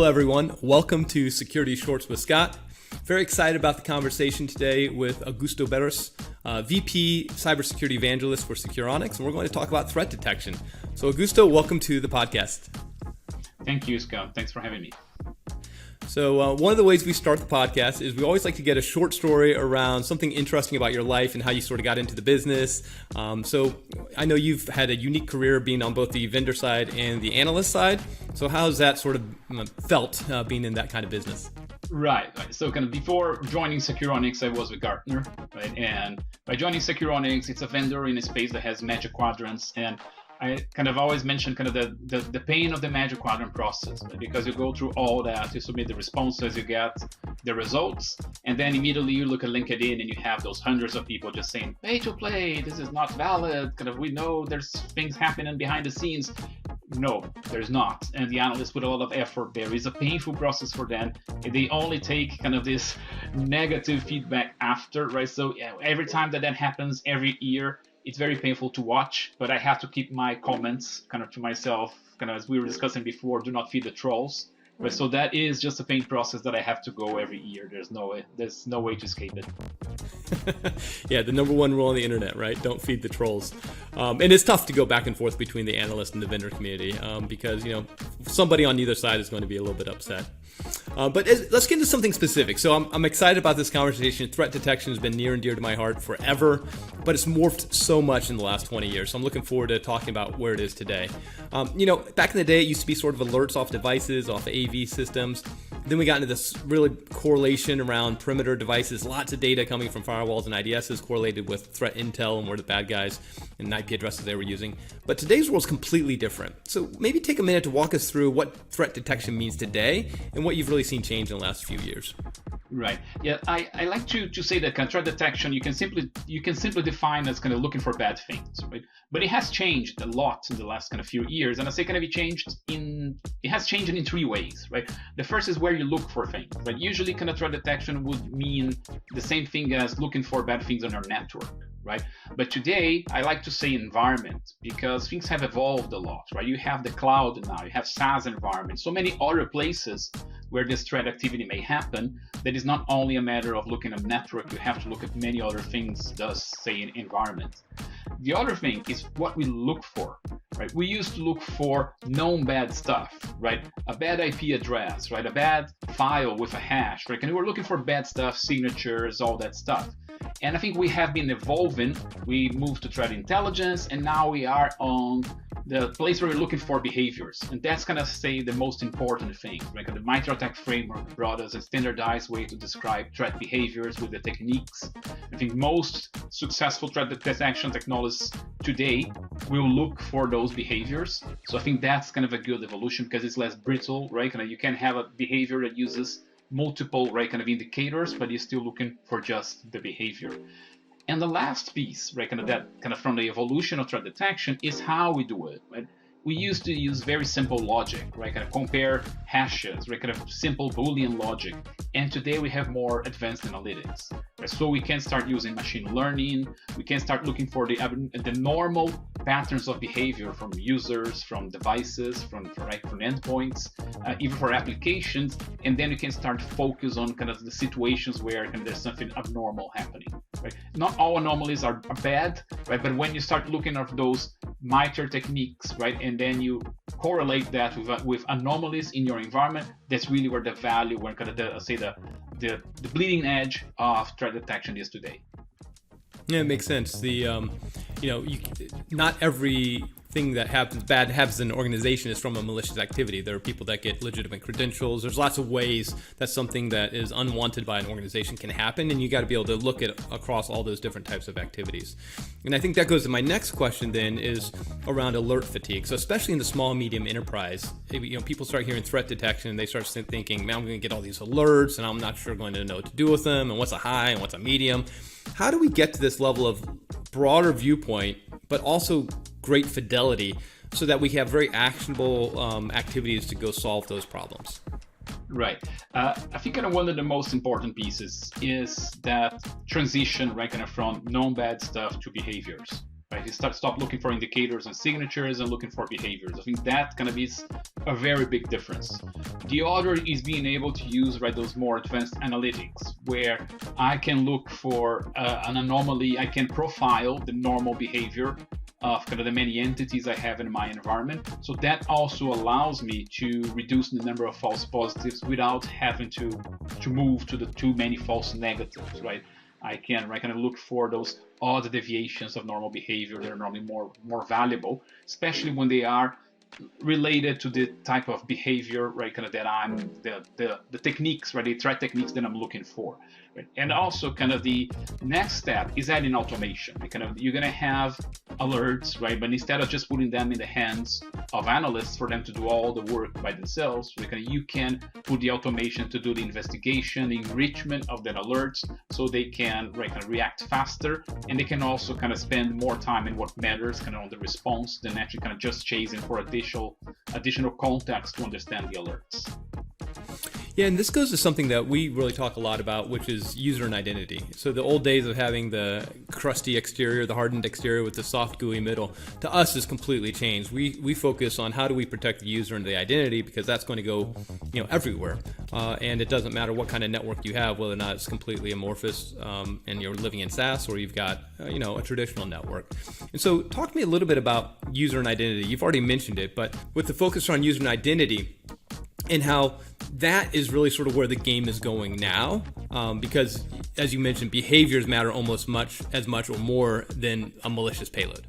Hello, everyone. Welcome to Security Shorts with Scott. Very excited about the conversation today with Augusto Barras, VP Cybersecurity Evangelist for Securonix, and we're going to talk about threat detection. So, Augusto, welcome to the podcast. Thank you, Scott. Thanks for having me. So one of the ways we start the podcast is we always like to get a short story around something interesting about your life and how you sort of got into the business. So I know you've had a unique career being on both the vendor side and the analyst side. So how has that sort of felt being in that kind of business? Right. So kind of before joining Securonix, I was with Gartner, right? And by joining Securonix, it's a vendor in a space that has Magic Quadrants, and I kind of always mention kind of the pain of the Magic Quadrant process, right? Because you go through all that, you submit the responses, you get the results, and then immediately you look at LinkedIn and you have those hundreds of people just saying, pay to play, this is not valid, kind of we know there's things happening behind the scenes. No, there's not. And the analysts put a lot of effort there. It's a painful process for them. They only take kind of this negative feedback after, right? So yeah, every time that happens every year, it's very painful to watch, but I have to keep my comments kind of to myself, kind of as we were discussing before, do not feed the trolls. Right? So that is just a pain process that I have to go every year. There's no way to escape it. Yeah, the number one rule on the internet, right? Don't feed the trolls. And it's tough to go back and forth between the analyst and the vendor community because, somebody on either side is going to be a little bit upset. But let's get into something specific. So I'm excited about this conversation. Threat detection has been near and dear to my heart forever, but it's morphed so much in the last 20 years. So I'm looking forward to talking about where it is today. Back in the day, it used to be sort of alerts off devices, off AV systems. Then we got into this really correlation around perimeter devices, lots of data coming from firewalls and IDSs correlated with threat intel and where the bad guys and IP addresses they were using. But today's world is completely different. So maybe take a minute to walk us through what threat detection means today and what you've really seen change in the last few years. Right. Yeah, I like to say that kind of threat detection you can simply define as kind of looking for bad things, right? But it has changed a lot in the last kind of few years, and I say kind of it has changed in three ways, right? The first is where you look for things, right? Usually, kind of threat detection would mean the same thing as looking for bad things on your network, right? But today, I like to say environment because things have evolved a lot, right? You have the cloud now, you have SaaS environments, so many other places where this threat activity may happen. That is not only a matter of looking at network, you have to look at many other things, thus say in environment. The other thing is what we look for, right? We used to look for known bad stuff, right? A bad IP address, right? A bad file with a hash, right? And we were looking for bad stuff, signatures, all that stuff. And I think we have been evolving. We moved to threat intelligence, and now we are on the place where we're looking for behaviors. And that's going to say the most important thing, right? The MITRE-ATT&CK framework brought us a standardized way to describe threat behaviors with the techniques. I think most successful threat detection technologies today will look for those behaviors. So I think that's kind of a good evolution because it's less brittle, right? Kind of you can have a behavior that uses multiple, right, kind of indicators, but you're still looking for just the behavior. And the last piece, right, kind of from the evolution of threat detection is how we do it, right? We used to use very simple logic, right? Kind of compare hashes, right? Kind of simple Boolean logic. And today we have more advanced analytics, right? So we can start using machine learning. We can start looking for the normal patterns of behavior from users, from devices, from endpoints, even for applications. And then we can start focus on kind of the situations where there's something abnormal happening, right? Not all anomalies are bad, right? But when you start looking at those MITRE techniques, right? And then you correlate that with anomalies in your environment, that's really where the value, where kind of the bleeding edge of threat detection is today. Yeah, it makes sense. Not everything that happens in an organization is from a malicious activity. There are people that get legitimate credentials. There's lots of ways that something that is unwanted by an organization can happen, and you got to be able to look at across all those different types of activities. And I think that goes to my next question then is around alert fatigue. So especially in the small and medium enterprise, people start hearing threat detection and they start thinking, man, I'm going to get all these alerts and I'm not sure going to know what to do with them and what's a high and what's a medium. How do we get to this level of broader viewpoint, but also great fidelity so that we have very actionable activities to go solve those problems? Right. I think kind of one of the most important pieces is that transition, right, kind of from known bad stuff to behaviors. right? You stop looking for indicators and signatures and looking for behaviors. I think that kind of is a very big difference. The other is being able to use, right, those more advanced analytics, where I can look for an anomaly. I can profile the normal behavior of kind of the many entities I have in my environment. So that also allows me to reduce the number of false positives without having to move to the too many false negatives, right? I can kind of look for those odd deviations of normal behavior that are normally more valuable, especially when they are related to the type of behavior, right? Kind of that I'm the techniques, right? The threat techniques that I'm looking for, right? And also, kind of the next step is adding automation. Kind of you're gonna have alerts, right? But instead of just putting them in the hands of analysts for them to do all the work by themselves, you can put the automation to do the investigation, the enrichment of the alerts, so they can kind of react faster, and they can also kind of spend more time in what matters, kind of on the response, than actually kind of just chasing for additional context to understand the alerts. Yeah, and this goes to something that we really talk a lot about, which is user and identity. So the old days of having the crusty exterior, the hardened exterior with the soft, gooey middle, to us has completely changed. We focus on how do we protect the user and the identity, because that's going to go, everywhere. And it doesn't matter what kind of network you have, whether or not it's completely amorphous and you're living in SaaS, or you've got, a traditional network. And so talk to me a little bit about user and identity. You've already mentioned it, but with the focus on user and identity, and how that is really sort of where the game is going now, because, as you mentioned, behaviors matter almost as much or more than a malicious payload.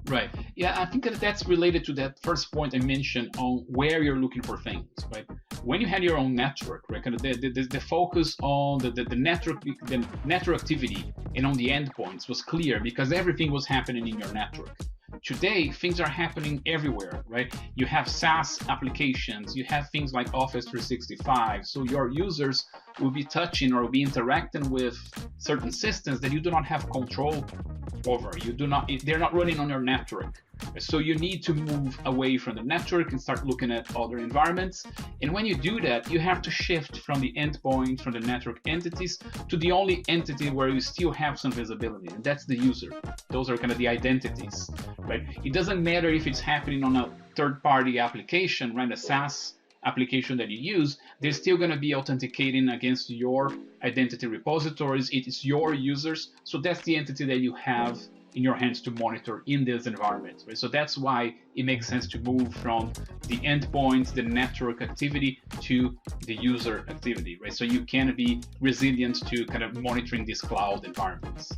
Right. Yeah, I think that's related to that first point I mentioned on where you're looking for things, right? When you had your own network, right, kind of the focus on the network activity and on the endpoints was clear, because everything was happening in your network. Today, things are happening everywhere, right? You have SaaS applications, you have things like Office 365, so your users will be touching or will be interacting with certain systems that you do not have control over. They're not running on your network. So you need to move away from the network and start looking at other environments. And when you do that, you have to shift from the endpoint, from the network entities, to the only entity where you still have some visibility, and that's the user. Those are kind of the identities, right? It doesn't matter if it's happening on a third-party application, right? A SaaS application that you use, they're still going to be authenticating against your identity repositories. It is your users, so that's the entity that you have in your hands to monitor in this environment, right? So that's why it makes sense to move from the endpoints, the network activity, to the user activity, right? So you can be resilient to kind of monitoring these cloud environments.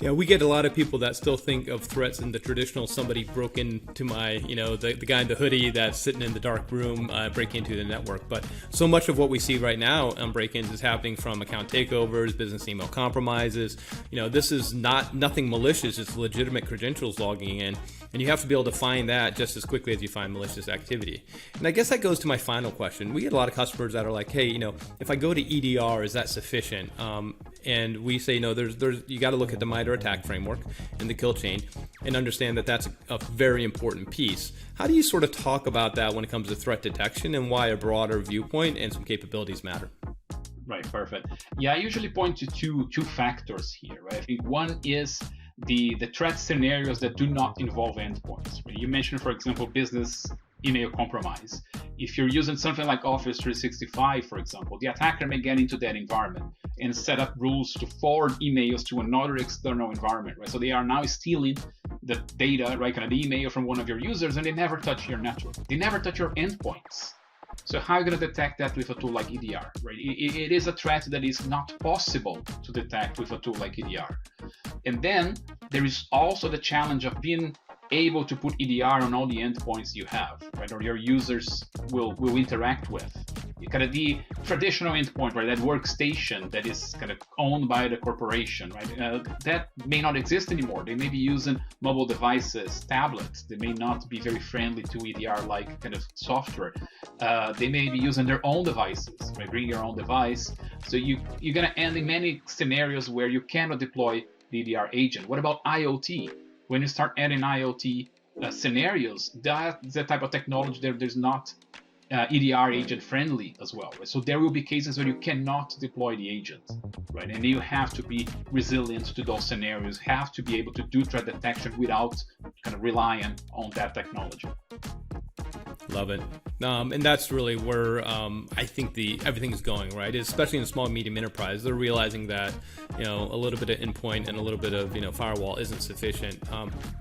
Yeah, we get a lot of people that still think of threats in the traditional, somebody broke into my, the guy in the hoodie that's sitting in the dark room, breaking into the network. But so much of what we see right now on break-ins is happening from account takeovers, business email compromises. This is nothing malicious, it's legitimate credentials logging in. And you have to be able to find that just as quickly as you find malicious activity. And I guess that goes to my final question. We get a lot of customers that are like, hey, if I go to EDR, is that sufficient? And we say, no, you got to look at the MITRE attack framework and the kill chain and understand that that's a very important piece. How do you sort of talk about that when it comes to threat detection, and why a broader viewpoint and some capabilities matter? Right, perfect. Yeah, I usually point to two factors here, right? I think one is the threat scenarios that do not involve endpoints. You mentioned, for example, business email compromise. If you're using something like Office 365, for example, the attacker may get into that environment and set up rules to forward emails to another external environment, right? So they are now stealing the data, right, kind of the email from one of your users, and they never touch your network. They never touch your endpoints. So how are you going to detect that with a tool like EDR, right? It is a threat that is not possible to detect with a tool like EDR. And then there is also the challenge of being able to put EDR on all the endpoints you have, right, or your users will interact with. Kind of the traditional endpoint, right, that workstation that is kind of owned by the corporation, right, that may not exist anymore. They may be using mobile devices, tablets. They may not be very friendly to EDR-like kind of software. They may be using their own devices, right, bring your own device. So you're going to end in many scenarios where you cannot deploy the EDR agent. What about IoT? When you start adding IoT scenarios, that's the type of technology that there's not EDR agent friendly as well, right? So there will be cases where you cannot deploy the agent, right? And you have to be resilient to those scenarios, have to be able to do threat detection without kind of relying on that technology. Love it. And that's really where I think everything is going, right? Especially in small and medium enterprise, they're realizing that a little bit of endpoint and a little bit of firewall isn't sufficient.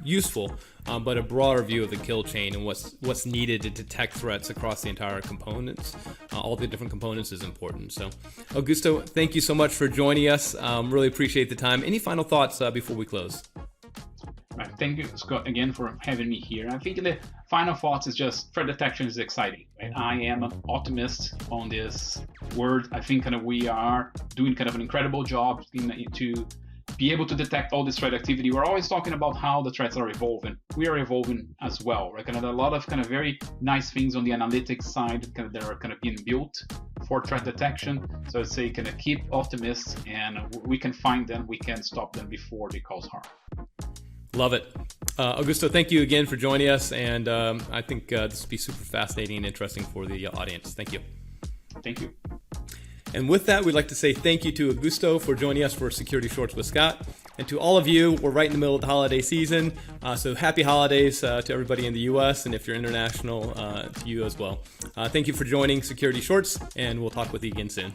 Useful, but a broader view of the kill chain and what's needed to detect threats across the entire components, all the different components, is important. So, Augusto, thank you so much for joining us. Really appreciate the time. Any final thoughts before we close? Right. Thank you, Scott, again for having me here. I think the final thoughts is just threat detection is exciting. Right? I am an optimist on this word. I think kind of we are doing kind of an incredible job to be able to detect all this threat activity. We're always talking about how the threats are evolving. We are evolving as well. Right? Kind of a lot of kind of very nice things on the analytics side kind of that are kind of being built for threat detection. So I'd say kind of keep optimists, and we can find them. We can stop them before they cause harm. Love it. Augusto, thank you again for joining us, and I think this will be super fascinating and interesting for the audience. Thank you. Thank you. And with that, we'd like to say thank you to Augusto for joining us for Security Shorts with Scott. And to all of you, we're right in the middle of the holiday season, so happy holidays to everybody in the U.S., and if you're international, to you as well. Thank you for joining Security Shorts, and we'll talk with you again soon.